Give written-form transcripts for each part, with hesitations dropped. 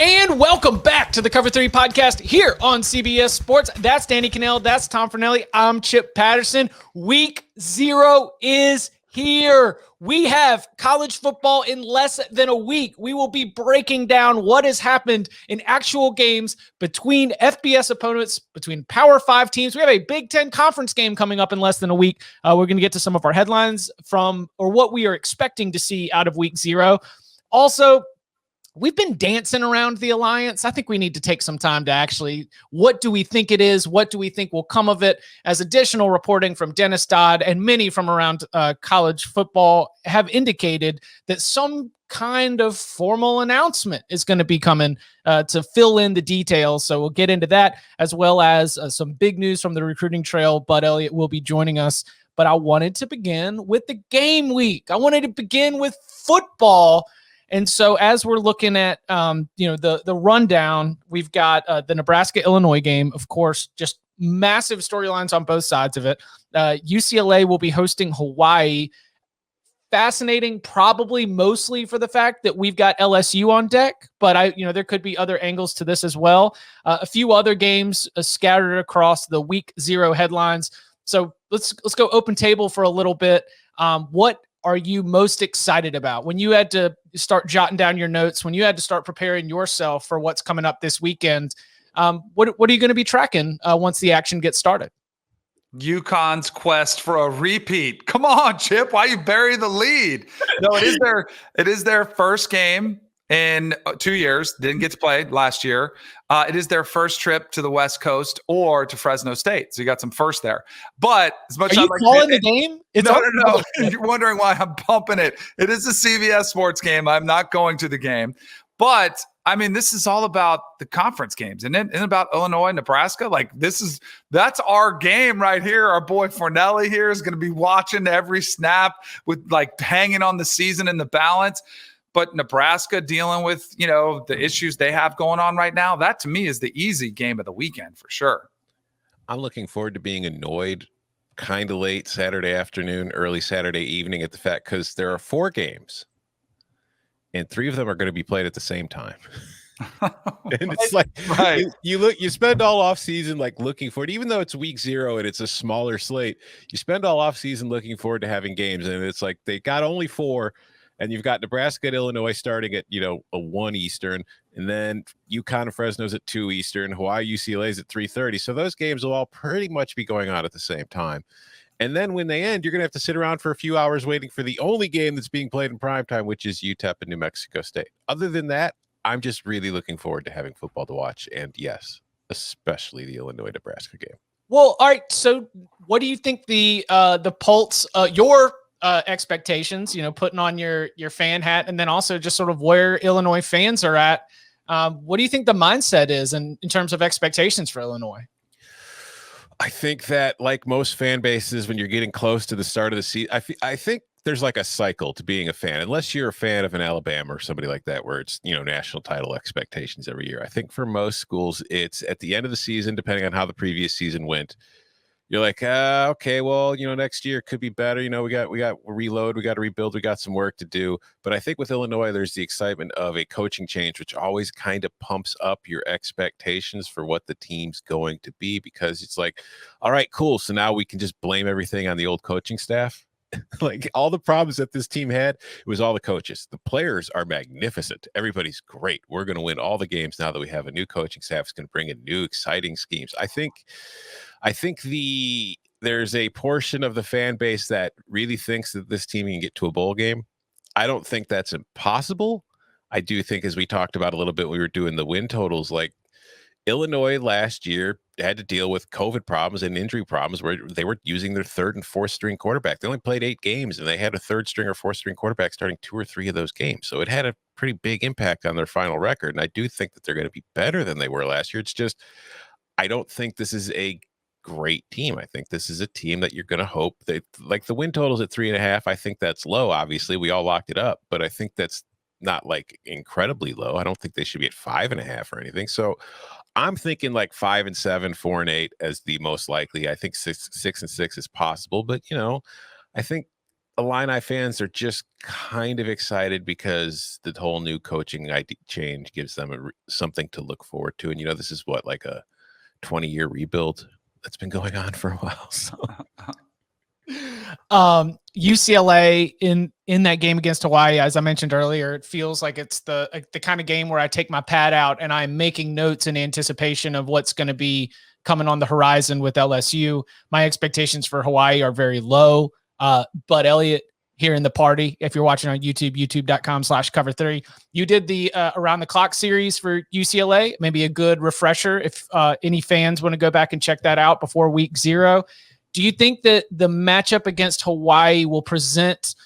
And welcome back to the Cover 3 podcast here on CBS Sports. That's Danny Cannell. That's Tom Fornelli. I'm Chip Patterson. Week 0 is here. We have college football in less than a week. We will be breaking down what has happened in actual games between FBS opponents, between Power 5 teams. We have a Big Ten conference game coming up in less than a week. We're going to get to some of our headlines from, or what we are expecting to see out of week 0. Also, we've been dancing around the alliance. I think we need to take some time to actually, what do we think it is? What do we think will come of it? As additional reporting from Dennis Dodd and many from around college football have indicated that some kind of formal announcement is going to be coming to fill in the details. So we'll get into that, as well as some big news from the recruiting trail. Bud Elliott will be joining us. But I wanted to begin with the game week. I wanted to begin with football. And so as we're looking at, the rundown, we've got the Nebraska-Illinois game, of course, just massive storylines on both sides of it. UCLA will be hosting Hawaii. Fascinating, probably mostly for the fact that we've got LSU on deck, but there could be other angles to this as well. A few other games scattered across the week 0 headlines. So let's go open table for a little bit. What are you most excited about when you had to start jotting down your notes, when you had to start preparing yourself for what's coming up this weekend? What are you going to be tracking once the action gets started? UConn's quest for a repeat. Come on, Chip. Why you bury the lead? No, it is their first game in 2 years. Didn't get to play last year. It is their first trip to the West Coast or to Fresno State. So you got some first there. But as much as you calling the game? No. You're wondering why I'm pumping it. It is a CBS Sports game. I'm not going to the game. But I mean, this is all about the conference games, and then about Illinois, Nebraska. That's our game right here. Our boy Fornelli here is going to be watching every snap with hanging on the season in the balance. But Nebraska dealing with, the issues they have going on right now, that to me is the easy game of the weekend for sure. I'm looking forward to being annoyed kind of late Saturday afternoon, early Saturday evening at the fact, because there are 4 games and 3 of them are going to be played at the same time. And it's right. You spend all off season looking forward, even though it's week 0 and it's a smaller slate, you spend all off season looking forward to having games. And it's they got only 4. And you've got Nebraska and Illinois starting at, a 1 Eastern, and then UConn and Fresno's at 2 Eastern, Hawaii, UCLA's at 3:30. So those games will all pretty much be going on at the same time. And then when they end, you're going to have to sit around for a few hours waiting for the only game that's being played in primetime, which is UTEP and New Mexico State. Other than that, I'm just really looking forward to having football to watch. And yes, especially the Illinois-Nebraska game. Well, all right. So what do you think the pulse, your expectations, putting on your fan hat, and then also just sort of where Illinois fans are at. What do you think the mindset is in terms of expectations for Illinois? I think that, like most fan bases, when you're getting close to the start of the season, I think there's a cycle to being a fan, unless you're a fan of an Alabama or somebody like that, where it's, national title expectations every year. I think for most schools, it's at the end of the season, depending on how the previous season went. You're okay, well, next year could be better. We got reload, we got to rebuild, we got some work to do. But I think with Illinois, there's the excitement of a coaching change, which always kind of pumps up your expectations for what the team's going to be, because it's all right, cool. So now we can just blame everything on the old coaching staff. All the problems that this team had, it was all the coaches. The players are magnificent. Everybody's great. We're going to win all the games now that we have a new coaching staff. It's going to bring in new exciting schemes. I think there's a portion of the fan base that really thinks that this team can get to a bowl game. I don't think that's impossible. I do think, as we talked about a little bit, we were doing the win totals, Illinois last year had to deal with COVID problems and injury problems where they were using their 3rd and 4th string quarterback. They only played 8 games, and they had a 3rd string or 4th string quarterback starting 2 or 3 of those games. So it had a pretty big impact on their final record. And I do think that they're going to be better than they were last year. It's just, I don't think this is a great team. I think this is a team that you're going to hope that, the win totals at 3.5. I think that's low. Obviously, we all locked it up, but I think that's not incredibly low. I don't think they should be at 5.5 or anything. So I'm thinking 5 and 7, 4 and 8 as the most likely. I think 6 and 6 is possible, but I think Illini fans are just kind of excited because the whole new coaching change gives them something to look forward to. And, this is what, like a 20-year rebuild that's been going on for a while. So. UCLA in that game against Hawaii, as I mentioned earlier, it feels like it's the kind of game where I take my pad out and I'm making notes in anticipation of what's going to be coming on the horizon with LSU. My expectations for Hawaii are very low. But Elliot here in the party, if you're watching on YouTube, youtube.com/cover3, you did the around the clock series for UCLA, maybe a good refresher if any fans want to go back and check that out before week 0. Do you think that the matchup against Hawaii will present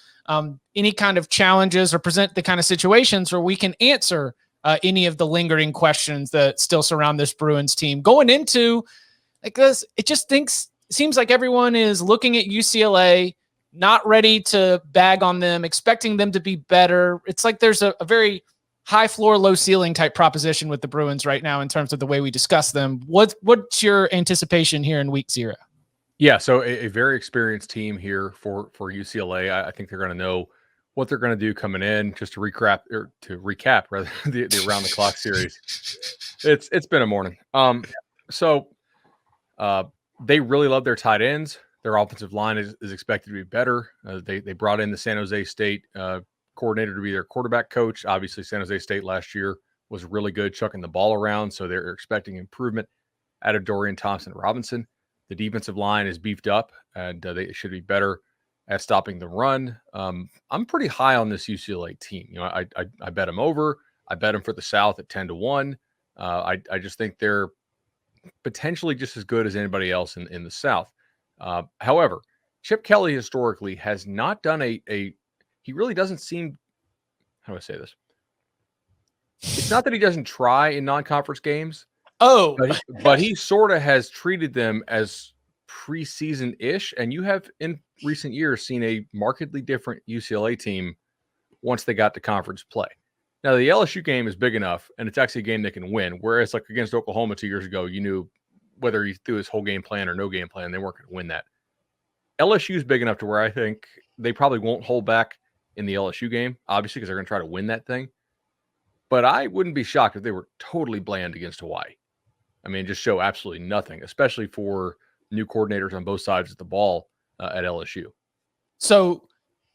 any kind of challenges or present the kind of situations where we can answer any of the lingering questions that still surround this Bruins team going into like this? It just seems like everyone is looking at UCLA, not ready to bag on them, expecting them to be better. It's like there's a very high floor, low ceiling type proposition with the Bruins right now in terms of the way we discuss them. What's your anticipation here in week 0? Yeah, so a very experienced team here for UCLA. I think they're going to know what they're going to do coming in. Just to recap rather the around the clock series. It's been a morning. So they really love their tight ends. Their offensive line is expected to be better. They brought in the San Jose State coordinator to be their quarterback coach. Obviously, San Jose State last year was really good chucking the ball around, so they're expecting improvement out of Dorian Thompson-Robinson. The defensive line is beefed up, and they should be better at stopping the run. I'm pretty high on this UCLA team. I bet them over. I bet them for the South at 10-1. I just think they're potentially just as good as anybody else in the South. However, Chip Kelly historically has not done he really doesn't seem, how do I say this? It's not that he doesn't try in non-conference games. Oh, but he sort of has treated them as preseason-ish, and you have in recent years seen a markedly different UCLA team once they got to conference play. Now, the LSU game is big enough, and it's actually a game they can win, whereas like against Oklahoma 2 years ago, you knew whether he threw his whole game plan or no game plan, they weren't going to win that. LSU is big enough to where I think they probably won't hold back in the LSU game, obviously, because they're going to try to win that thing. But I wouldn't be shocked if they were totally bland against Hawaii. I mean, just show absolutely nothing, especially for new coordinators on both sides of the ball at LSU. So,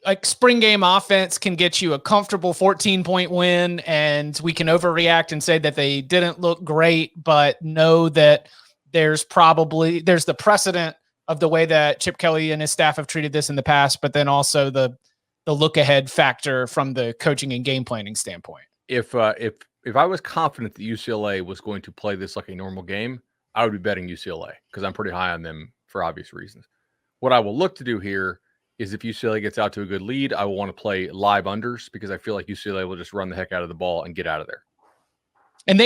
like, spring game offense can get you a comfortable 14-point win, and we can overreact and say that they didn't look great, but know that there's the precedent of the way that Chip Kelly and his staff have treated this in the past, but then also the look ahead factor from the coaching and game planning standpoint. If I was confident that UCLA was going to play this like a normal game, I would be betting UCLA because I'm pretty high on them for obvious reasons. What I will look to do here is if UCLA gets out to a good lead, I will want to play live unders because I feel like UCLA will just run the heck out of the ball and get out of there. And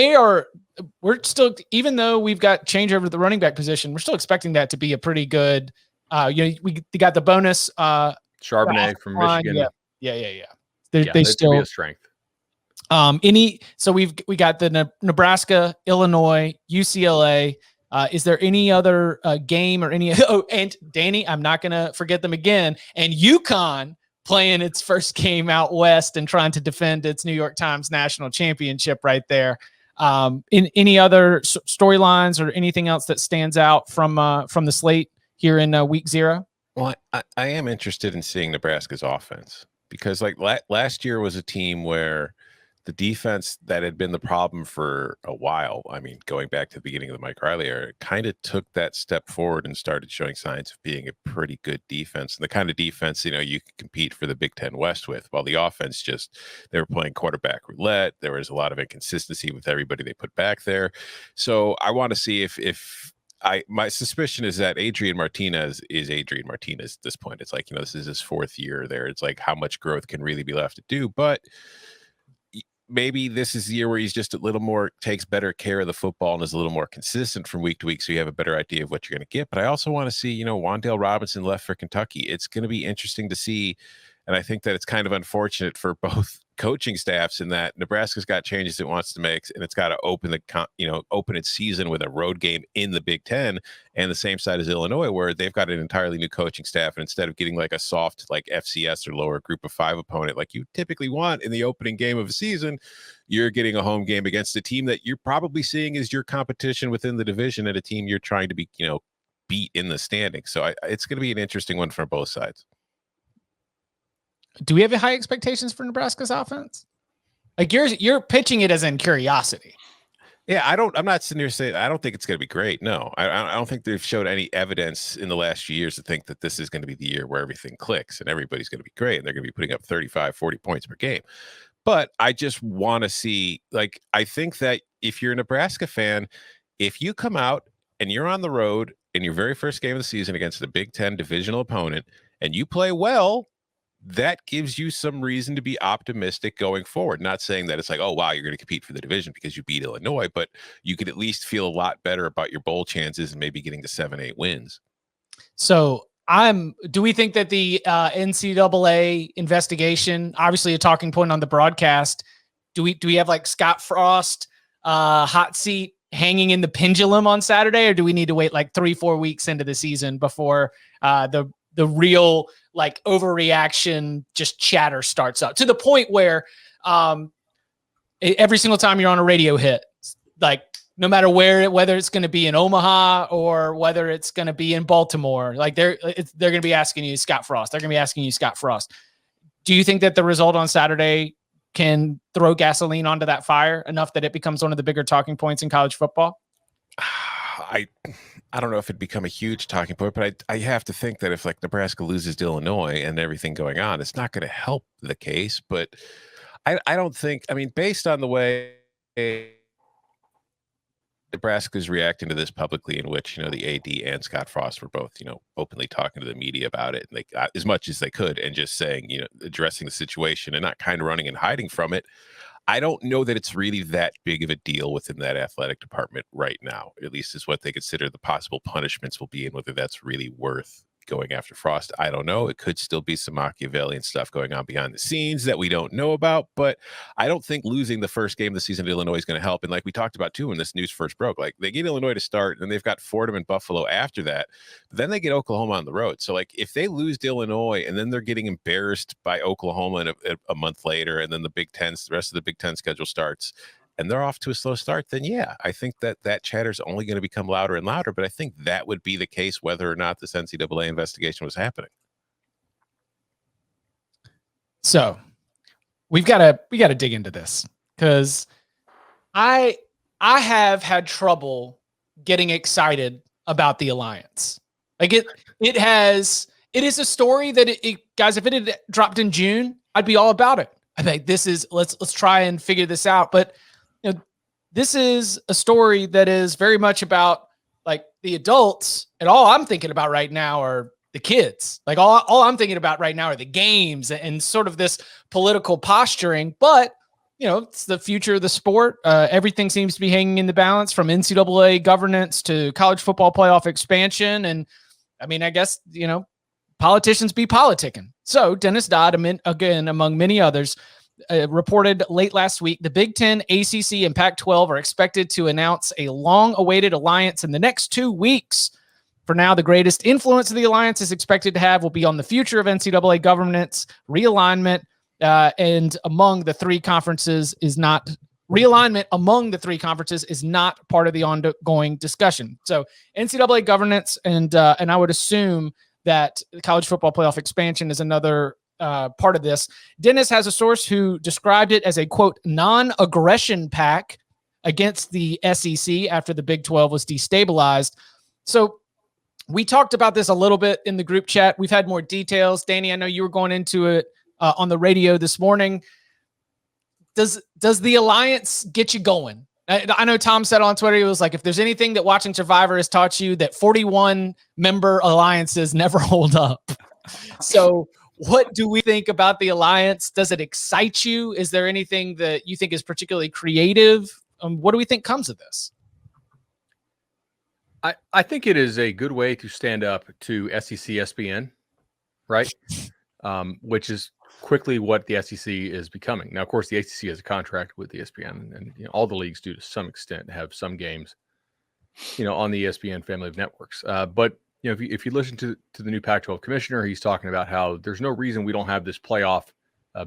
we're still, even though we've got change over the running back position, we're still expecting that to be a pretty good, we got the bonus. Charbonnet from Michigan. Yeah. They still be a strength. So we got the Nebraska, Illinois, UCLA. Is there any other game or any? Oh, and Danny, I'm not going to forget them again. And UConn playing its first game out west and trying to defend its New York Times national championship right there. In any other storylines or anything else that stands out from the slate here in week 0? Well, I am interested in seeing Nebraska's offense because like last year was a team where the defense that had been the problem for a while, I mean, going back to the beginning of the Mike Riley era, kind of took that step forward and started showing signs of being a pretty good defense. And the kind of defense, you can compete for the Big Ten West with, while the offense they were playing quarterback roulette. There was a lot of inconsistency with everybody they put back there. So I want to see if my suspicion is that Adrian Martinez is Adrian Martinez at this point. It's like, this is his 4th year there. It's like how much growth can really be left to do, but maybe this is the year where he's just a little more, takes better care of the football and is a little more consistent from week to week. So you have a better idea of what you're going to get. But I also want to see, Wan'Dale Robinson left for Kentucky. It's going to be interesting to see And I think that it's kind of unfortunate for both coaching staffs in that Nebraska's got changes it wants to make, and it's got to open its season with a road game in the Big Ten. And the same side as Illinois, where they've got an entirely new coaching staff, and instead of getting like a soft like FCS or lower group of 5 opponent like you typically want in the opening game of a season, you're getting a home game against a team that you're probably seeing as your competition within the division and a team you're trying to be beat in the standings. So it's going to be an interesting one for both sides. Do we have high expectations for Nebraska's offense? Like you're pitching it as in curiosity. Yeah, I'm not sitting here saying I don't think it's going to be great. No, I don't think they've showed any evidence in the last few years to think that this is going to be the year where everything clicks and everybody's going to be great and they're going to be putting up 35, 40 points per game. But I just want to see, I think that if you're a Nebraska fan, if you come out and you're on the road in your very first game of the season against a Big Ten divisional opponent and you play well, that gives you some reason to be optimistic going forward. Not saying that it's like, oh, wow, you're going to compete for the division because you beat Illinois, but you could at least feel a lot better about your bowl chances and maybe getting to 7-8 wins. So do we think that the NCAA investigation, obviously a talking point on the broadcast, do we have like Scott Frost hot seat hanging in the pendulum on Saturday, or do we need to wait like 3-4 weeks into the season before the real like overreaction, just chatter starts up to the point where every single time you're on a radio hit, like no matter whether it's going to be in Omaha or whether it's going to be in Baltimore, like they're going to be asking you Scott Frost. They're going to be asking you Scott Frost. Do you think that the result on Saturday can throw gasoline onto that fire enough that it becomes one of the bigger talking points in college football? I don't know if it'd become a huge talking point, but I have to think that if like Nebraska loses to Illinois and everything going on, it's not going to help the case. But I don't think, based on the way Nebraska's reacting to this publicly, in which, the AD and Scott Frost were both, openly talking to the media about it, and they got as much as they could and just saying, addressing the situation and not kind of running and hiding from it. I don't know that it's really that big of a deal within that athletic department right now, at least is what they consider the possible punishments will be, and whether that's really worth going after Frost. I don't know. It could still be some Machiavellian stuff going on behind the scenes that we don't know about, but I don't think losing the first game of the season to Illinois is going to help. And like we talked about too, when this news first broke, like they get Illinois to start and they've got Fordham and Buffalo after that, but then they get Oklahoma on the road. So like if they lose to Illinois and then they're getting embarrassed by Oklahoma a month later, and then the rest of the Big Ten schedule starts, and they're off to a slow start, then yeah, I think that chatter is only going to become louder and louder. But I think that would be the case whether or not this NCAA investigation was happening. So we got to dig into this, because I have had trouble getting excited about the alliance. Like it is a story that guys, if it had dropped in June, I'd be all about it. I think let's try and figure this out. But this is a story that is very much about like the adults, and all I'm thinking about right now are the kids. Like all I'm thinking about right now are the games and sort of this political posturing. But it's the future of the sport. Everything seems to be hanging in the balance, from NCAA governance to college football playoff expansion. And I guess politicians be politicking. So Dennis Dodd, again among many others, reported late last week, the Big Ten, ACC, and Pac-12 are expected to announce a long-awaited alliance in the next 2 weeks. For now, the greatest influence the alliance is expected to have will be on the future of NCAA governance, realignment, and among the three conferences is not realignment among the three conferences is not part of the ongoing discussion. So NCAA governance, and I would assume that the college football playoff expansion is another part of this. Dennis has a source who described it as a, quote, non-aggression pact against the SEC after the Big 12 was destabilized. So we talked about this a little bit in the group chat. We've had more details. Danny, I know you were going into it on the radio this morning. Does the alliance get you going? I know Tom said on Twitter, he was like, if there's anything that watching Survivor has taught you, that 41 member alliances never hold up. So what do we think about the alliance? Does it excite you? Is there anything that you think is particularly creative? What do we think comes of this? I think it is a good way to stand up to SEC ESPN, right? which is quickly what the SEC is becoming. Now, of course, the ACC has a contract with ESPN, and all the leagues do to some extent have some games, on the ESPN family of networks. But if you listen to the new Pac-12 commissioner, he's talking about how there's no reason we don't have this playoff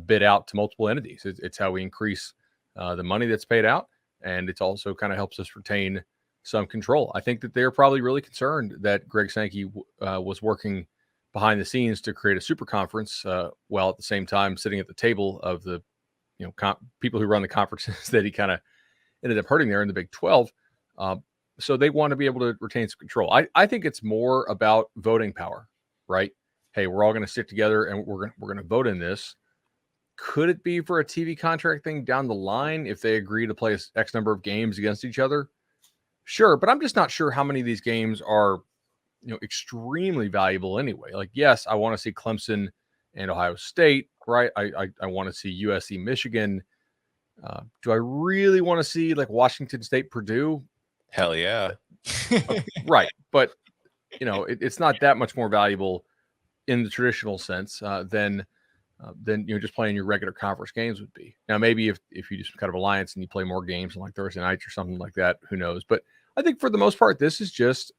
bid out to multiple entities. It's how we increase the money that's paid out, and it also kind of helps us retain some control. I think that they're probably really concerned that Greg Sankey was working behind the scenes to create a super conference, while at the same time sitting at the table of the people who run the conferences that he kind of ended up hurting there in the Big 12. So they want to be able to retain some control. I think it's more about voting power, right? Hey, we're all going to stick together and we're going to vote in this. Could it be for a TV contract thing down the line if they agree to play X number of games against each other? Sure, but I'm just not sure how many of these games are extremely valuable anyway. Like, yes, I want to see Clemson and Ohio State, right? I want to see USC, Michigan. Do I really want to see like Washington State, Purdue? Hell yeah. Right. But, it's not that much more valuable in the traditional sense than just playing your regular conference games would be. Now, maybe if you do some kind of alliance and you play more games on like Thursday nights or something like that, who knows? But I think for the most part, this is just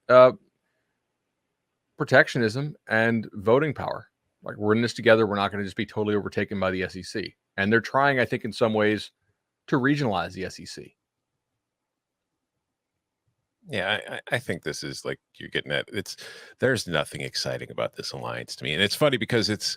protectionism and voting power. Like, we're in this together. We're not going to just be totally overtaken by the SEC. And they're trying, I think, in some ways to regionalize the SEC. Yeah, I think this is like you're getting at. There's nothing exciting about this alliance to me. And it's funny because it's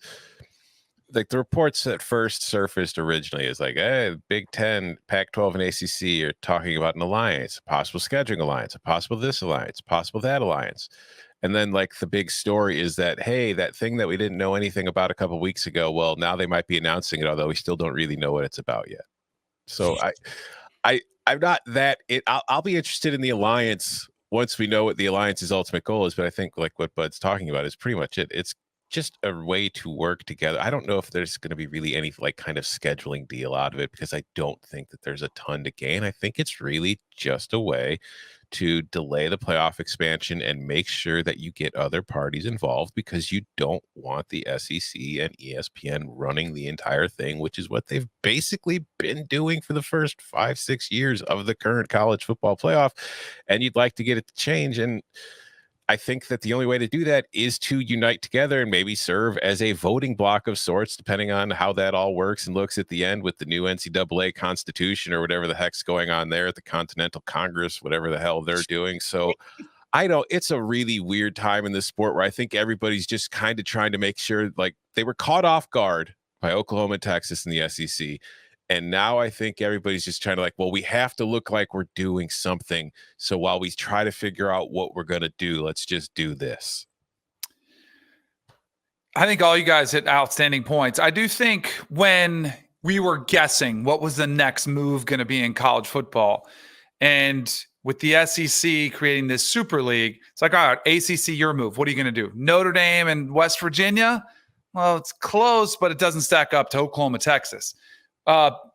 like the reports that first surfaced originally is like, hey, Big Ten, Pac-12, and ACC are talking about an alliance, a possible scheduling alliance, a possible this alliance, possible that alliance. And then like the big story is that, hey, that thing that we didn't know anything about a couple of weeks ago, well, now they might be announcing it, although we still don't really know what it's about yet. So I'm not that I'll be interested in the alliance once we know what the alliance's ultimate goal is. But I think like what Bud's talking about is pretty much it. It's just a way to work together. I don't know if there's going to be really any like kind of scheduling deal out of it, because I don't think that there's a ton to gain. I think it's really just a way to delay the playoff expansion and make sure that you get other parties involved, because you don't want the SEC and ESPN running the entire thing, which is what they've basically been doing for the first 5-6 years of the current college football playoff. And you'd like to get it to change. And I think that the only way to do that is to unite together and maybe serve as a voting block of sorts, depending on how that all works and looks at the end with the new NCAA Constitution or whatever the heck's going on there at the Continental Congress, whatever the hell they're doing. So it's a really weird time in this sport where I think everybody's just kind of trying to make sure, like, they were caught off guard by Oklahoma and Texas in the SEC. And now I think everybody's just trying to like, well, we have to look like we're doing something. So while we try to figure out what we're going to do, let's just do this. I think all you guys hit outstanding points. I do think when we were guessing what was the next move going to be in college football, and with the SEC creating this super league, it's like, all right, ACC, your move. What are you going to do? Notre Dame and West Virginia? Well, it's close, but it doesn't stack up to Oklahoma, Texas.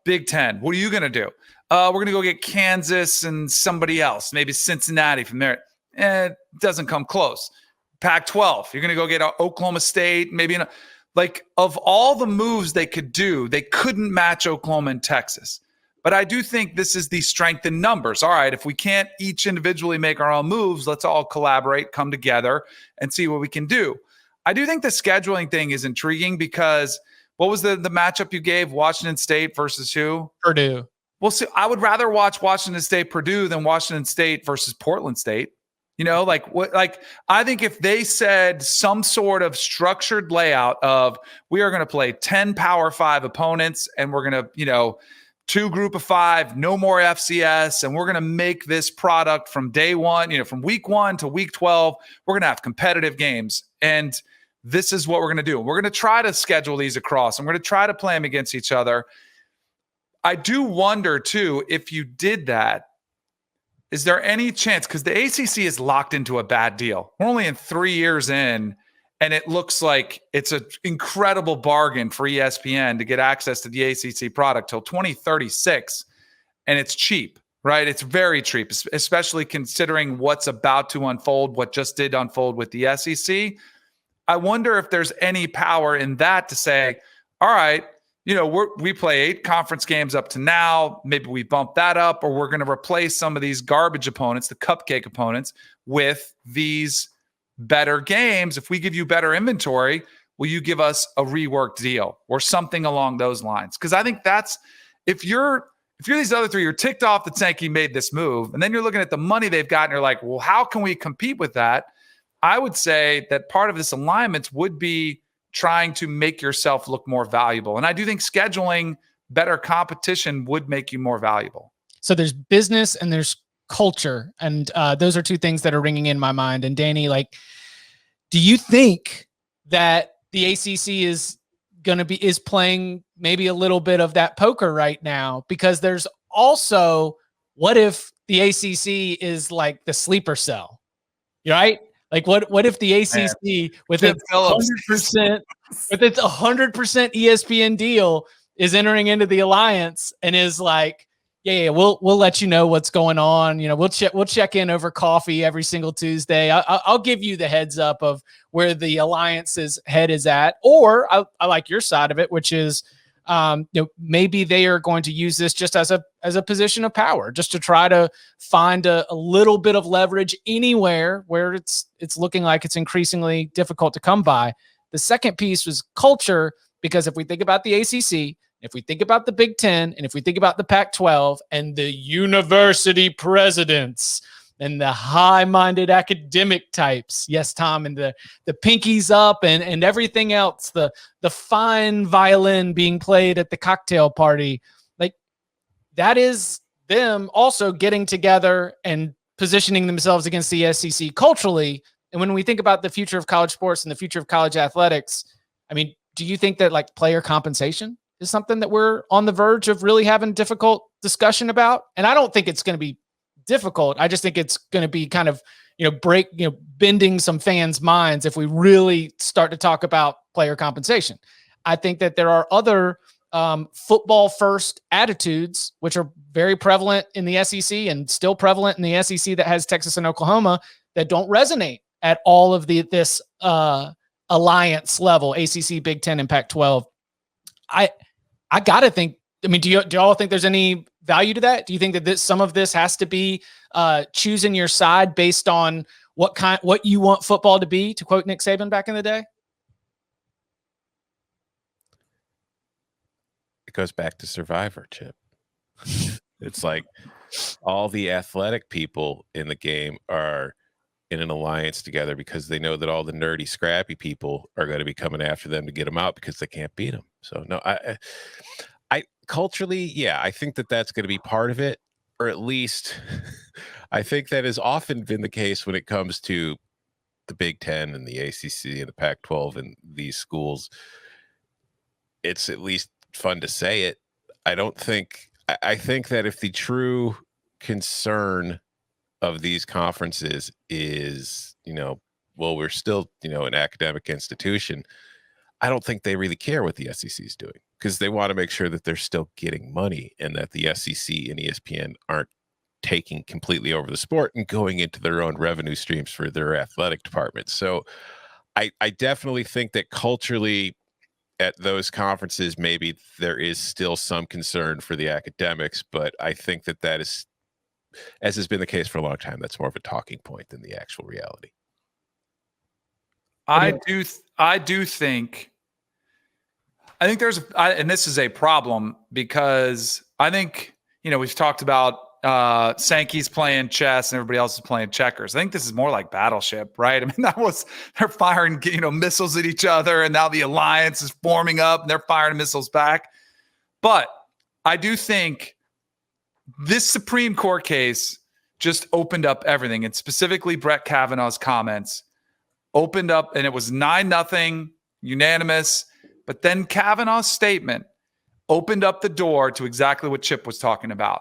Big Ten, what are you going to do? We're going to go get Kansas and somebody else, maybe Cincinnati from there. It doesn't come close. Pac-12, you're going to go get Oklahoma State, maybe. Like, of all the moves they could do, they couldn't match Oklahoma and Texas. But I do think this is the strength in numbers. All right, if we can't each individually make our own moves, let's all collaborate, come together, and see what we can do. I do think the scheduling thing is intriguing because what was the matchup you gave? Washington State versus who? Purdue. Well, see, I would rather watch Washington State Purdue than Washington State versus Portland State. I think if they said some sort of structured layout of, we are going to play 10 Power 5 opponents and we're going to, 2 group of 5, no more FCS, and we're going to make this product from day one, from week 1 to week 12, we're going to have competitive games. And this is what we're going to do. We're going to try to schedule these across, and we're going to try to play them against each other. I do wonder, too, if you did that, is there any chance, because the ACC is locked into a bad deal. We're only in 3 years in, and it looks like it's an incredible bargain for ESPN to get access to the ACC product till 2036, and it's cheap, right? It's very cheap, especially considering what's about to unfold, what just did unfold with the SEC. I wonder if there's any power in that to say, all right, we play 8 conference games up to now. Maybe we bump that up, or we're going to replace some of these garbage opponents, the cupcake opponents, with these better games. If we give you better inventory, will you give us a reworked deal or something along those lines? Because I think that's, if you're these other 3, you're ticked off that Sankey made this move, and then you're looking at the money they've got, and you're like, well, how can we compete with that? I would say that part of this alignment would be trying to make yourself look more valuable. And I do think scheduling better competition would make you more valuable. So there's business and there's culture. And those are 2 things that are ringing in my mind. And Danny, do you think that the ACC is playing maybe a little bit of that poker right now? Because there's also, what if the ACC is like the sleeper cell, right? Like what if the ACC with its 100% ESPN deal is entering into the alliance and is like, yeah, we'll let you know what's going on. We'll check in over coffee every single Tuesday. I'll give you the heads up of where the alliance's head is at. Or I like your side of it, which is maybe they are going to use this just as a position of power, just to try to find a little bit of leverage anywhere where it's looking like it's increasingly difficult to come by. The second piece was culture, because if we think about the ACC, if we think about the Big Ten, and if we think about the Pac-12 and the university presidents and the high-minded academic types, yes, Tom, and the pinkies up and everything else, the fine violin being played at the cocktail party, like that is them also getting together and positioning themselves against the SEC culturally. And when we think about the future of college sports and the future of college athletics, I mean, do you think that like player compensation is something that we're on the verge of really having difficult discussion about? And I don't think it's going to be difficult. I just think it's going to be kind of, bending some fans' minds if we really start to talk about player compensation. I think that there are other football first attitudes, which are very prevalent in the SEC and still prevalent in the SEC that has Texas and Oklahoma, that don't resonate at all of this alliance level, ACC, Big Ten, and Pac-12. I got to think, do you all think there's any value to that? Do you think that some of this has to be choosing your side based on what you want football to be, to quote Nick Saban back in the day? It goes back to Survivor, Chip. It's like all the athletic people in the game are in an alliance together because they know that all the nerdy, scrappy people are going to be coming after them to get them out because they can't beat them. So no, I culturally, yeah, I think that that's going to be part of it, or at least I think that has often been the case when it comes to the Big Ten and the ACC and the Pac-12 and these schools. It's at least fun to say it. I think that if the true concern of these conferences is, well, we're still, an academic institution, I don't think they really care what the SEC is doing, because they want to make sure that they're still getting money and that the SEC and ESPN aren't taking completely over the sport and going into their own revenue streams for their athletic departments. So I definitely think that culturally at those conferences, maybe there is still some concern for the academics, but I think that is, as has been the case for a long time, that's more of a talking point than the actual reality. I think and this is a problem, because I think, we've talked about Sankey's playing chess and everybody else is playing checkers. I think this is more like Battleship, right? I mean, they're firing, missiles at each other, and now the alliance is forming up and they're firing missiles back. But I do think this Supreme Court case just opened up everything, and specifically Brett Kavanaugh's comments opened up, and it was 9-0 unanimous. But then Kavanaugh's statement opened up the door to exactly what Chip was talking about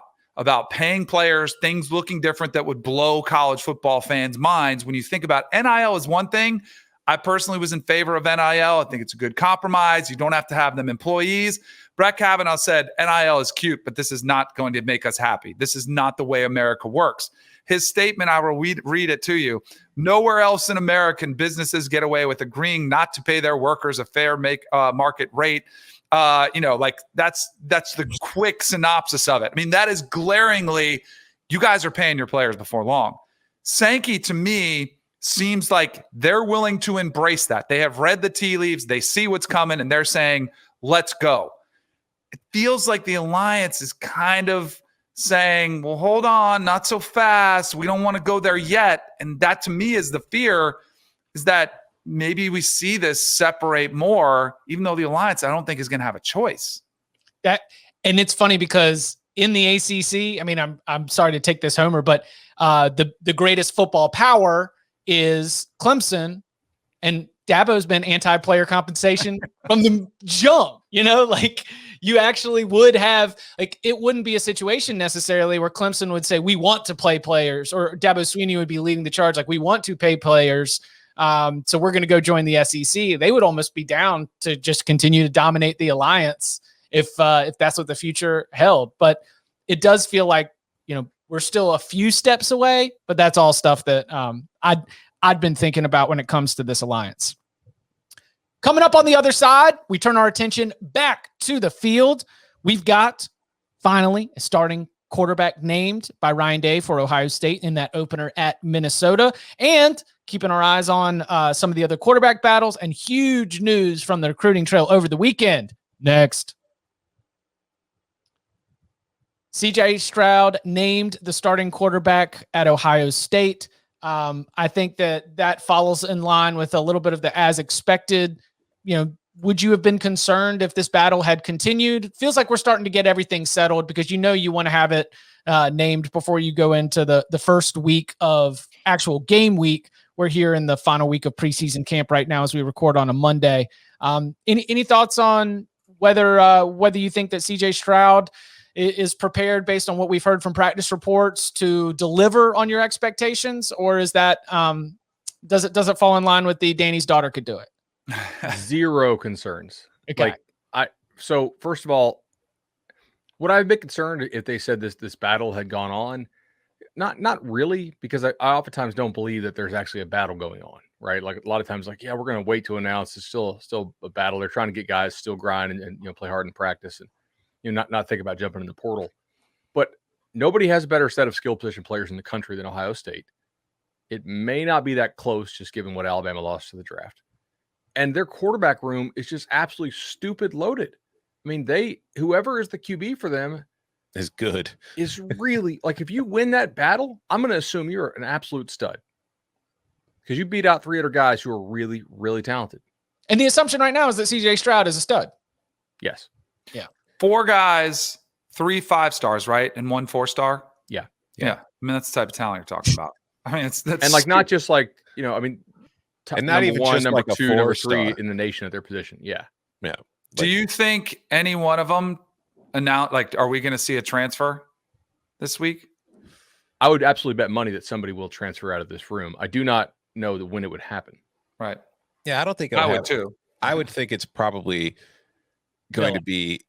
paying players, things looking different that would blow college football fans' minds. When you think about NIL is one thing. I personally was in favor of NIL. I think it's a good compromise. You don't have to have them employees. Brett Kavanaugh said NIL is cute, but this is not going to make us happy. This is not the way America works. his statement. I will read it to you. Nowhere else in America can businesses get away with agreeing not to pay their workers a fair market rate. Like that's the quick synopsis of it. I mean, that is glaringly, you guys are paying your players before long. Sankey, to me, seems like they're willing to embrace that. They have read the tea leaves. They see what's coming, and they're saying, let's go. It feels like the alliance is kind of saying, well, hold on, not so fast. We don't want to go there yet. And that, to me, is the fear, is that maybe we see this separate more, even though the alliance, I don't think, is going to have a choice. And it's funny because in the ACC, I mean, I'm sorry to take this homer, but the greatest football power is Clemson, and Dabo's been anti-player compensation from the jump. Like you actually would have, like, it wouldn't be a situation necessarily where Clemson would say, we want to play players, or Dabo Swinney would be leading the charge. Like, we want to pay players. So we're going to go join the SEC. They would almost be down to just continue to dominate the alliance if that's what the future held. But it does feel like, we're still a few steps away, but that's all stuff that I'd been thinking about when it comes to this alliance. Coming up on the other side, we turn our attention back to the field. We've got finally a starting quarterback named by Ryan Day for Ohio State in that opener at Minnesota, and keeping our eyes on some of the other quarterback battles and huge news from the recruiting trail over the weekend. Next. CJ Stroud named the starting quarterback at Ohio State. I think that follows in line with a little bit of the as expected. Would you have been concerned if this battle had continued? Feels like we're starting to get everything settled because you want to have it named before you go into the first week of actual game week. We're here in the final week of preseason camp right now as we record on a Monday. Any thoughts on whether you think that CJ Stroud is prepared based on what we've heard from practice reports to deliver on your expectations, or is that does it fall in line with the Danny's daughter could do it? Zero concerns. Okay. So first of all, would I have been concerned if they said this battle had gone on? Not really, because I oftentimes don't believe that there's actually a battle going on, right? Like a lot of times, like, yeah, we're going to wait to announce. It's still a battle. They're trying to get guys still grind and play hard in practice and not think about jumping in the portal. But nobody has a better set of skill position players in the country than Ohio State. It may not be that close, just given what Alabama lost to the draft. And their quarterback room is just absolutely stupid loaded. I mean, whoever is the QB for them is good. Is really, like, if you win that battle, I'm going to assume you're an absolute stud because you beat out 3 other guys who are really, really talented. And the assumption right now is that CJ Stroud is a stud. Yes. Yeah. 4 guys, 3 5-stars, right? And 1 4-star. Yeah. I mean, that's the type of talent you're talking about. I mean, that's and like not just like, and not even 1, just number like 2, number 3 4-star in the nation at their position. Yeah. Yeah. Do you think any one of them are we going to see a transfer this week? I would absolutely bet money that somebody will transfer out of this room. I do not know when it would happen. Right. Yeah, I don't think I would too. I would think it's probably going to be.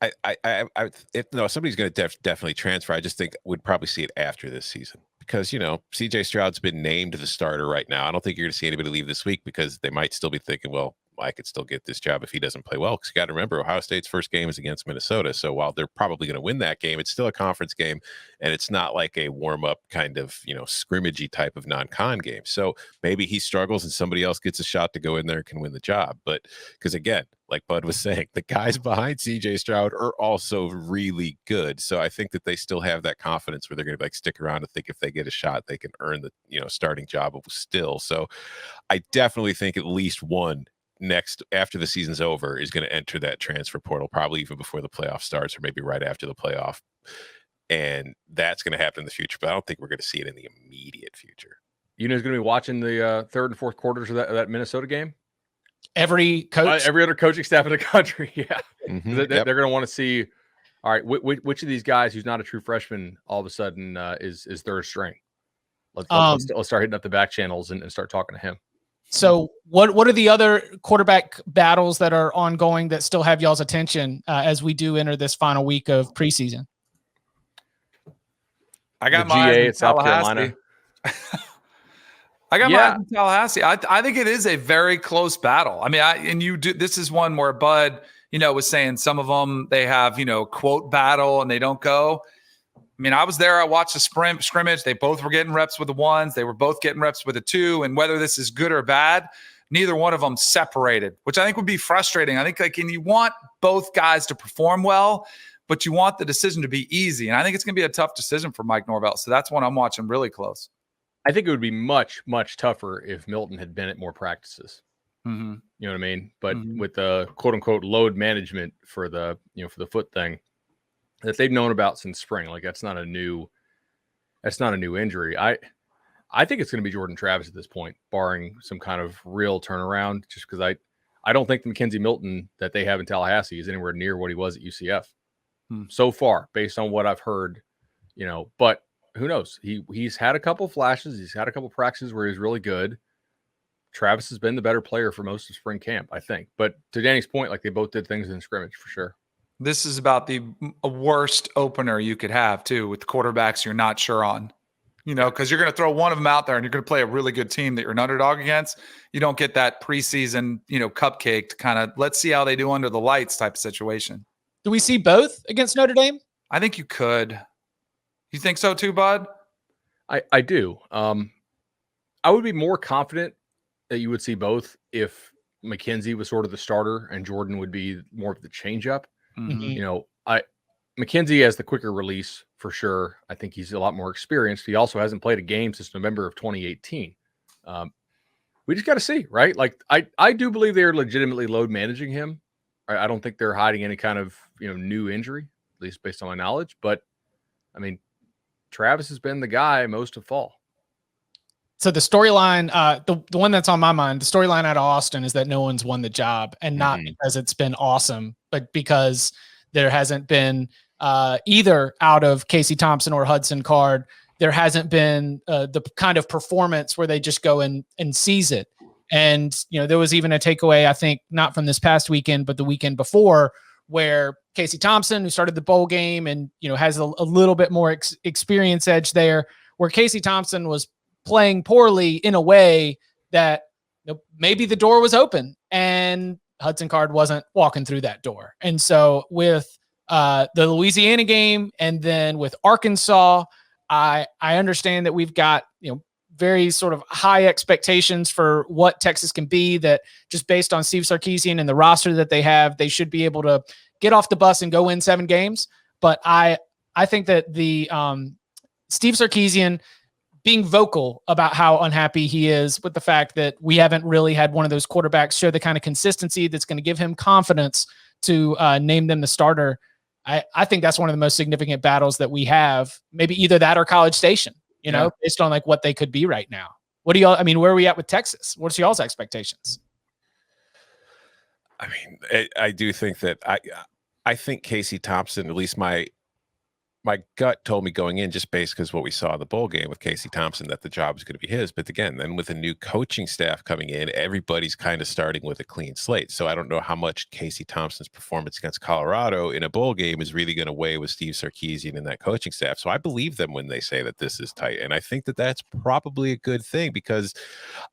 If somebody's going to definitely transfer. I just think we'd probably see it after this season because CJ Stroud's been named the starter right now. I don't think you're going to see anybody leave this week because they might still be thinking, well, I could still get this job if he doesn't play well. Because you got to remember, Ohio State's first game is against Minnesota. So while they're probably going to win that game, it's still a conference game, and it's not like a warm-up kind of scrimmagey type of non-con game. So maybe he struggles and somebody else gets a shot to go in there and can win the job. But because again, like Bud was saying, the guys behind CJ Stroud are also really good. So I think that they still have that confidence where they're going to stick around and think if they get a shot, they can earn the starting job still. So I definitely think at least one next after the season's over is going to enter that transfer portal, probably even before the playoff starts or maybe right after the playoff. And that's going to happen in the future, but I don't think we're going to see it in the immediate future. Who's going to be watching the third and fourth quarters of that Minnesota game? Every coach, every other coaching staff in the country. Yeah. Mm-hmm. They're going to want to see, all right, which of these guys who's not a true freshman all of a sudden is third string. Let's start hitting up the back channels and start talking to him. So what are the other quarterback battles that are ongoing that still have y'all's attention as we do enter this final week of preseason? I got the my eyes GA in at South Tallahassee. Carolina. I got my eyes in Tallahassee. I think it is a very close battle. I mean, this is one where Bud, was saying some of them, they have, quote battle and they don't go. I mean, I was there. I watched the scrimmage. They both were getting reps with the ones. They were both getting reps with the two. And whether this is good or bad, neither one of them separated, which I think would be frustrating. I think and you want both guys to perform well, but you want the decision to be easy. And I think it's going to be a tough decision for Mike Norvell. So that's one I'm watching really close. I think it would be much, much tougher if Milton had been at more practices. Mm-hmm. You know what I mean? But with the quote unquote load management for the, for the foot thing that they've known about since spring, like that's not a new injury. I think it's going to be Jordan Travis at this point, barring some kind of real turnaround, just because I don't think the Mackenzie Milton that they have in Tallahassee is anywhere near what he was at UCF so far, based on what I've heard, but who knows? He's had a couple flashes. He's had a couple practices where he's really good. Travis has been the better player for most of spring camp, I think. But to Danny's point, like they both did things in scrimmage for sure. This is about the worst opener you could have too, with quarterbacks you're not sure on, because you're going to throw one of them out there and you're going to play a really good team that you're an underdog against. You don't get that preseason, cupcake to kind of let's see how they do under the lights type of situation. Do we see both against Notre Dame? I think you could. You think so too, Bud? I do. I would be more confident that you would see both if Mackenzie was sort of the starter and Jordan would be more of the changeup. Mm-hmm. Mackenzie has the quicker release for sure. I think he's a lot more experienced. He also hasn't played a game since November of 2018. We just got to see, right? Like I do believe they're legitimately load managing him. I don't think they're hiding any kind of new injury, at least based on my knowledge. But I mean, Travis has been the guy most of fall. So the storyline, the one that's on my mind, the storyline out of Austin is that no one's won the job, and not because it's been awesome, but because there hasn't been either out of Casey Thompson or Hudson Card, there hasn't been the kind of performance where they just go and seize it. And, there was even a takeaway, I think, not from this past weekend, but the weekend before, where Casey Thompson, who started the bowl game and, has a little bit more experience edge there, where Casey Thompson was playing poorly in a way that maybe the door was open and Hudson Card wasn't walking through that door. And so with the Louisiana game and then with Arkansas, I understand that we've got, very sort of high expectations for what Texas can be, that just based on Steve Sarkisian and the roster that they have, they should be able to get off the bus and go win 7 games. But I think that the Steve Sarkisian being vocal about how unhappy he is with the fact that we haven't really had one of those quarterbacks show the kind of consistency that's going to give him confidence to name them the starter. I think that's one of the most significant battles that we have, maybe either that or College Station, based on like what they could be right now. What do y'all, where are we at with Texas? What's y'all's expectations? I mean, I do think that I think Casey Thompson, at least my gut told me going in, just based because what we saw in the bowl game with Casey Thompson, that the job was going to be his. But again, then with a new coaching staff coming in, everybody's kind of starting with a clean slate. So I don't know how much Casey Thompson's performance against Colorado in a bowl game is really going to weigh with Steve Sarkisian and that coaching staff. So I believe them when they say that this is tight. And I think that that's probably a good thing, because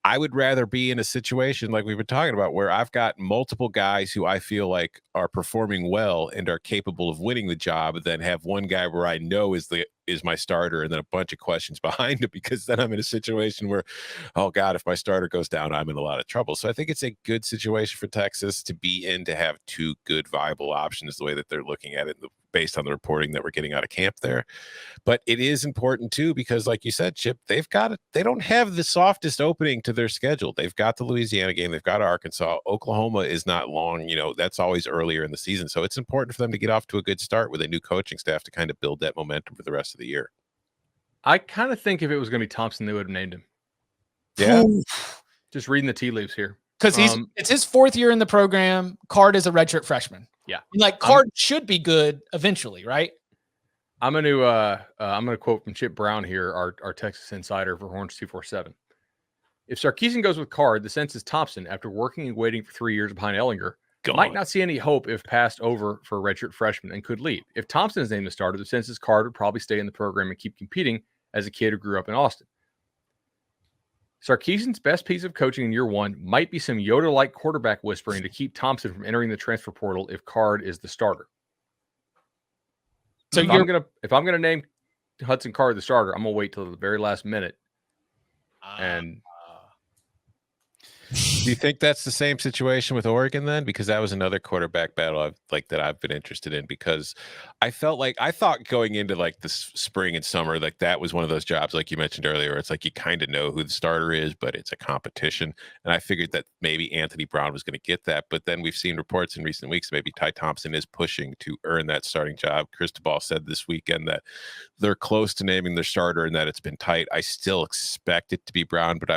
I would rather be in a situation like we've been talking about, where I've got multiple guys who I feel like are performing well and are capable of winning the job, than have one guy where I know is my starter and then a bunch of questions behind it, because then I'm in a situation where, oh God, if my starter goes down, I'm in a lot of trouble. So I think it's a good situation for Texas to be in, to have 2 good viable options, the way that they're looking at it based on the reporting that we're getting out of camp there. But it is important too, because like you said, Chip, they don't have the softest opening to their schedule. They've got the Louisiana game, they've got Arkansas, Oklahoma is not long, that's always earlier in the season. So it's important for them to get off to a good start with a new coaching staff to kind of build that momentum for the rest of the year. I kind of think if it was going to be Thompson, they would have named him. Yeah. Just reading the tea leaves here. Because it's his 4th year in the program. Card is a redshirt freshman. Yeah. Card should be good eventually, right? I'm going to quote from Chip Brown here, our Texas insider for Horns 247. If Sarkisian goes with Card, the sense is Thompson, after working and waiting for 3 years behind Ellinger, might not see any hope if passed over for a redshirt freshman and could leave. If Thompson is named the starter, the sense is Card would probably stay in the program and keep competing, as a kid who grew up in Austin. Sarkisian's best piece of coaching in year one might be some Yoda-like quarterback whispering to keep Thompson from entering the transfer portal if Card is the starter. So if I'm gonna name Hudson Card the starter, I'm gonna wait till the very last minute. And do you think that's the same situation with Oregon then? Because that was another quarterback battle that I've been interested in, because I thought going into like this spring and summer, like that was one of those jobs, like you mentioned earlier, it's like you kind of know who the starter is, but it's a competition. And I figured that maybe Anthony Brown was going to get that. But then we've seen reports in recent weeks, maybe Ty Thompson is pushing to earn that starting job. Cristobal said this weekend that they're close to naming their starter and that it's been tight. I still expect it to be Brown, but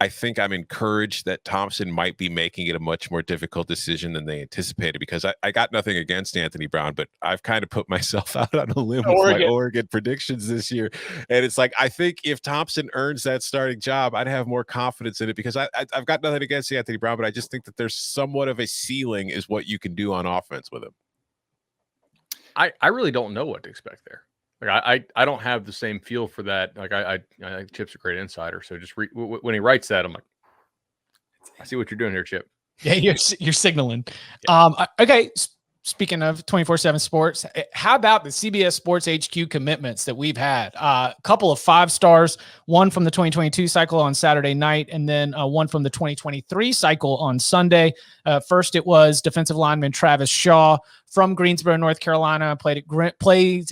I think I'm encouraged that Thompson might be making it a much more difficult decision than they anticipated, because I got nothing against Anthony Brown, but I've kind of put myself out on a limb with my Oregon predictions this year. And it's like, I think if Thompson earns that starting job, I'd have more confidence in it, because I've got nothing against Anthony Brown, but I just think that there's somewhat of a ceiling is what you can do on offense with him. I really don't know what to expect there. Like I don't have the same feel for that. Like I Chip's a great insider, so just when he writes that, I'm like, I see what you're doing here, Chip. Yeah, you're signaling. Yeah. Okay. Speaking of 24/7 sports, how about the CBS Sports HQ commitments that we've had? A couple of 5 stars, one from the 2022 cycle on Saturday night, and then one from the 2023 cycle on Sunday. First, it was defensive lineman Travis Shaw from Greensboro, North Carolina, played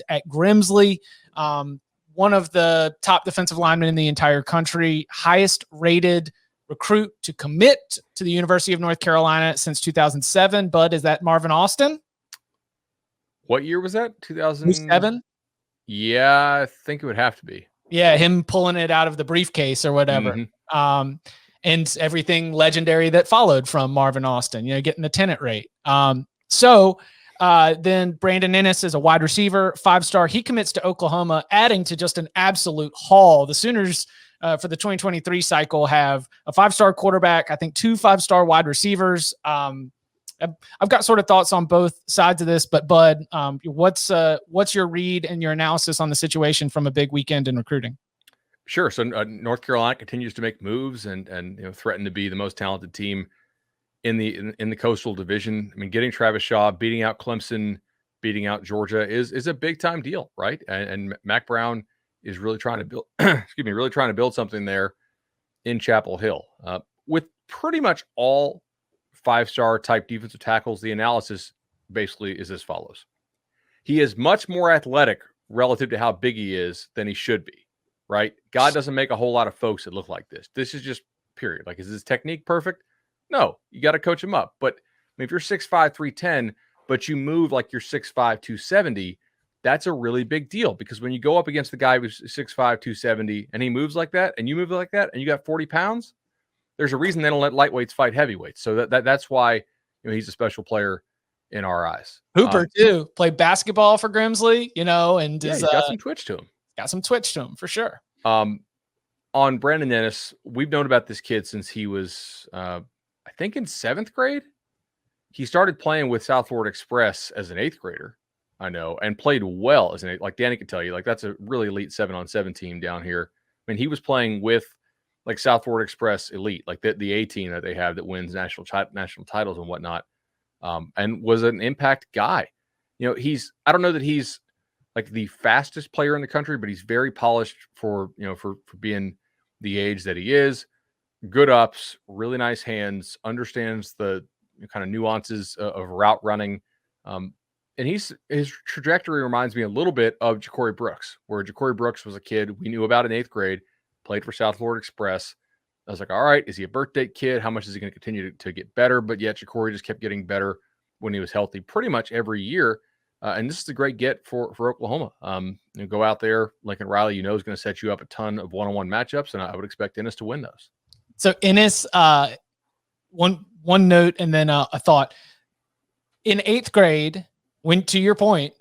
at Grimsley. One of the top defensive linemen in the entire country, highest rated recruit to commit to the University of North Carolina since 2007. Bud, is that Marvin Austin? What year was that? 2007? Yeah, I think it would have to be. Yeah, him pulling it out of the briefcase or whatever. Mm-hmm. And everything legendary that followed from Marvin Austin, getting the tenant rate. So then Brandon Ennis is a wide receiver, 5-star. He commits to Oklahoma, adding to just an absolute haul. The Sooners for the 2023 cycle have a 5-star quarterback, I think 2 5-star wide receivers. I've got sort of thoughts on both sides of this, but Bud, what's your read and your analysis on the situation from a big weekend in recruiting? Sure. So North Carolina continues to make moves and threaten to be the most talented team in the Coastal Division. I mean, getting Travis Shaw, beating out Clemson, beating out Georgia is a big time deal, right? And Mac Brown is really trying to build, really trying to build something there in Chapel Hill. With pretty much all 5-star type defensive tackles, the analysis basically is as follows. He is much more athletic relative to how big he is than he should be, right? God doesn't make a whole lot of folks that look like this. This is just period. Like, is his technique perfect? No, you got to coach him up. But I mean, if you're 6'5", 310, but you move like you're 6'5", 270, that's a really big deal, because when you go up against the guy who's 6'5", 270, and he moves like that, and you move like that, and you got 40 pounds, there's a reason they don't let lightweights fight heavyweights. So that's why he's a special player in our eyes. Hooper too, played basketball for Grimsley, and he's got some twitch to him. Got some twitch to him for sure. On Brandon Ennis, we've known about this kid since he was, I think, in 7th grade. He started playing with South Florida Express as an 8th grader, I know, and played well as an 8. Like Danny could tell you, like that's a really elite 7-on-7 team down here. I mean, he was playing with like South Florida Express Elite, like the A team that they have that wins national titles and whatnot, and was an impact guy. I don't know that he's like the fastest player in the country, but he's very polished for being the age that he is. Good ups, really nice hands, understands the kind of nuances of route running. And his trajectory reminds me a little bit of Ja'Cory Brooks, where Ja'Cory Brooks was a kid we knew about in 8th grade, played for South Florida Express. I was like, all right, is he a birthday kid? How much is he going to continue to get better? But yet Ja'Cory just kept getting better when he was healthy pretty much every year. And this is a great get for Oklahoma. Go out there, Lincoln Riley, is going to set you up a ton of one-on-one matchups, and I would expect Ennis to win those. So Ennis, one note and then a thought. In 8th grade, when, to your point,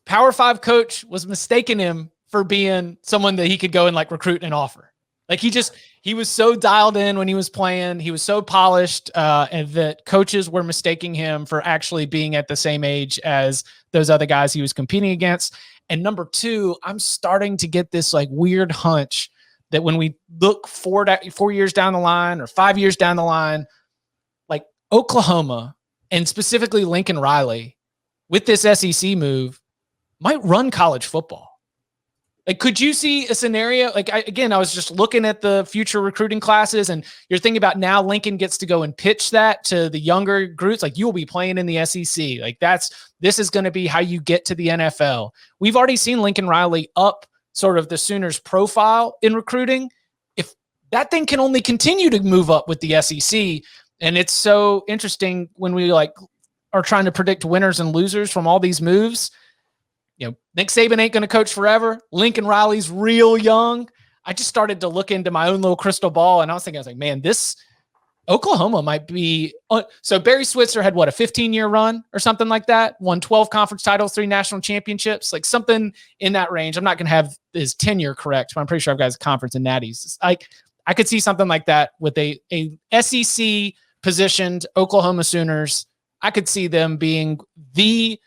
Power 5 coach was mistaking him for being someone that he could go and like recruit and offer. Like he He was so dialed in when he was playing. He was so polished, and that coaches were mistaking him for actually being at the same age as those other guys he was competing against. And number two, I'm starting to get this like weird hunch that when we look 4 years down the line or 5 years down the line, like Oklahoma and specifically Lincoln Riley with this SEC move might run college football. Like, could you see a scenario? Like, I was just looking at the future recruiting classes, and you're thinking about now Lincoln gets to go and pitch that to the younger groups. Like, you'll be playing in the SEC. Like, this is going to be how you get to the NFL. We've already seen Lincoln Riley up sort of the Sooners' profile in recruiting. If that thing can only continue to move up with the SEC, and it's so interesting when we like are trying to predict winners and losers from all these moves. Nick Saban ain't going to coach forever. Lincoln Riley's real young. I just started to look into my own little crystal ball, and I was like, man, this Oklahoma might be. So Barry Switzer had a 15-year run or something like that, won 12 conference titles, 3 national championships, like something in that range. I'm not going to have his tenure correct, but I'm pretty sure I've got his conference and natties. I could see something like that with a SEC positioned Oklahoma Sooners. I could see them being the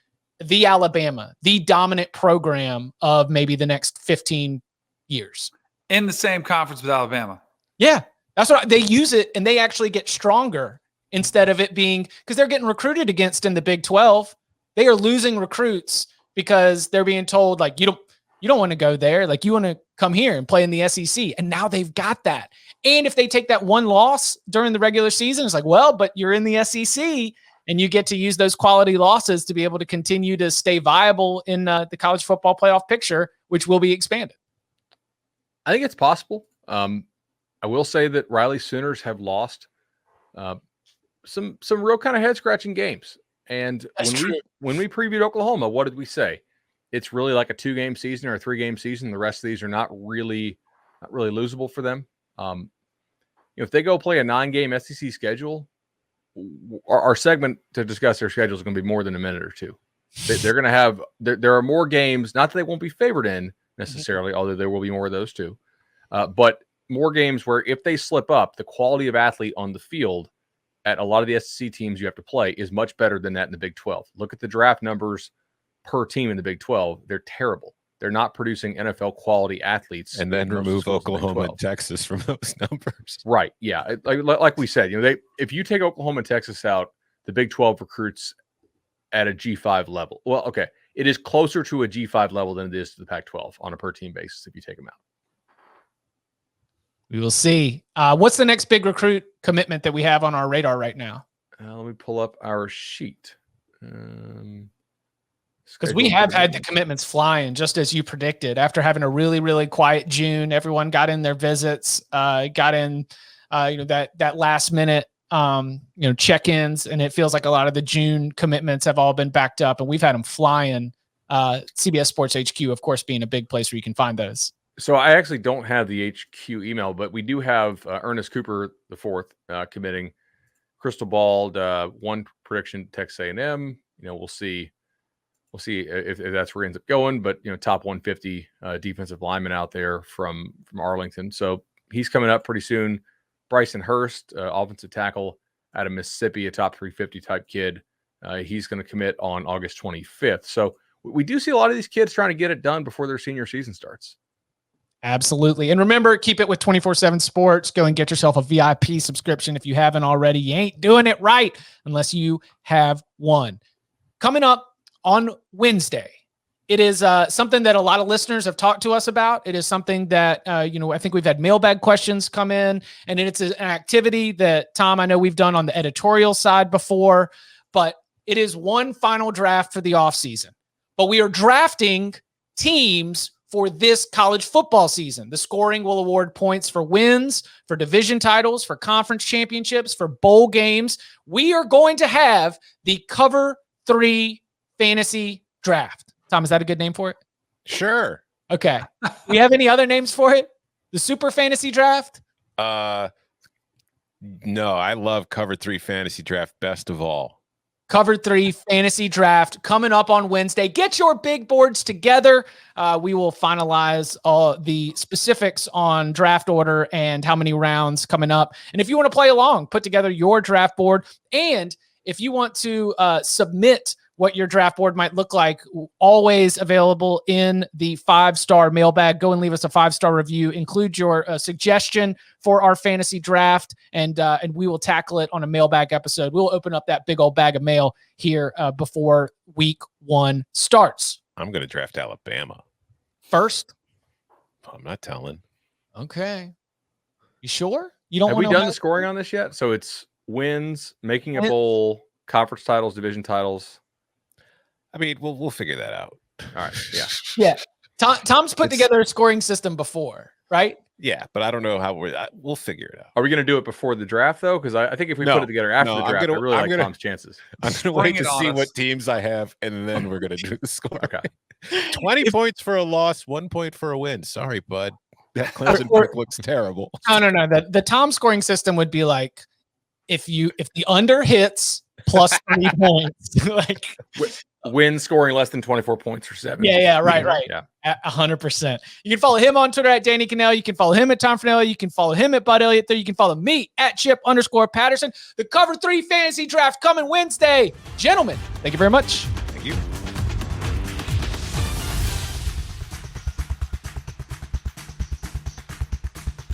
Alabama, the dominant program of maybe the next 15 years. In the same conference with Alabama. Yeah, that's what they use it, and they actually get stronger instead of it being because they're getting recruited against in the Big 12. They are losing recruits because they're being told like you don't want to go there, like you want to come here and play in the SEC. And now they've got that. And if they take that one loss during the regular season, it's like, well, but you're in the SEC. And you get to use those quality losses to be able to continue to stay viable in the college football playoff picture, which will be expanded. I think it's possible. I will say that Riley Sooners have lost some real kind of head scratching games. And when we previewed Oklahoma, what did we say? It's really like a 2-game season or a 3-game season. The rest of these are not really losable for them. If they go play a 9-game SEC schedule, our segment to discuss their schedule is going to be more than a minute or two. They're going to have there are more games, not that they won't be favored in necessarily, although there will be more of those too, but more games where if they slip up, the quality of athlete on the field at a lot of the SEC teams you have to play is much better than that in the Big 12. Look at the draft numbers per team in the Big 12. They're terrible. They're not producing NFL quality athletes. And then remove Oklahoma and Texas from those numbers. Right. Yeah. Like we said, if you take Oklahoma and Texas out, the Big 12 recruits at a G5 level. Well, okay. It is closer to a G5 level than it is to the Pac-12 on a per team basis if you take them out. We will see. What's the next big recruit commitment that we have on our radar right now? Let me pull up our sheet. Because we have had the commitments flying, just as you predicted. After having a really, really quiet June, everyone got in their visits, got in, that last minute, check-ins, and it feels like a lot of the June commitments have all been backed up, and we've had them flying. CBS Sports HQ, of course, being a big place where you can find those. So I actually don't have the HQ email, but we do have Ernest Cooper IV committing. Crystal balled one prediction, Texas A&M. We'll see. We'll see if that's where he ends up going, but top 150 defensive lineman out there from Arlington. So he's coming up pretty soon. Bryson Hurst, offensive tackle out of Mississippi, a top 350 type kid. He's going to commit on August 25th. So we do see a lot of these kids trying to get it done before their senior season starts. Absolutely. And remember, keep it with 24/7 Sports. Go and get yourself a VIP subscription if you haven't already. You ain't doing it right unless you have one. Coming up on Wednesday, it is something that a lot of listeners have talked to us about. It is something that, I think we've had mailbag questions come in, and it's an activity that, Tom, I know we've done on the editorial side before, but it is one final draft for the offseason. But we are drafting teams for this college football season. The scoring will award points for wins, for division titles, for conference championships, for bowl games. We are going to have the Cover 3 Fantasy Draft. Tom, is that a good name for it? Sure. Okay. We have any other names for it? The Super Fantasy Draft? No, I love Cover 3 Fantasy Draft best of all. Cover 3 fantasy draft coming up on Wednesday. Get your big boards together. We will finalize all the specifics on draft order and how many rounds coming up. And if you want to play along, put together your draft board. And if you want to submit what your draft board might look like, always available in the 5-star mailbag. Go and leave us a 5-star review. Include your suggestion for our fantasy draft, and we will tackle it on a mailbag episode. We'll open up that big old bag of mail here before week 1 starts. I'm going to draft Alabama First? I'm not telling. Okay. You sure? You don't Have want we done the scoring on this yet? So it's wins, making a bowl, conference titles, division titles. I mean, we'll figure that out. All right. Yeah. Yeah. Tom's put together a scoring system before, right? Yeah, but I don't know how we'll figure it out. Are we going to do it before the draft, though? Because I think if we put it together after the draft, I really like Tom's chances. I'm going to wait to see what teams I have, and then we're going to do the score. Okay. 20 points for a loss, 1 point for a win. Sorry, bud. That Clemson pick looks terrible. No. The Tom scoring system would be like, if the under hits plus 3 points, like win scoring less than 24 points or 7. Yeah, right. Yeah. 100%. You can follow him on Twitter at Danny Cannell. You can follow him at Tom Fernelli. You can follow him at Bud Elliott. You can follow me at Chip_Patterson. The Cover 3 fantasy draft coming Wednesday. Gentlemen, thank you very much. Thank you.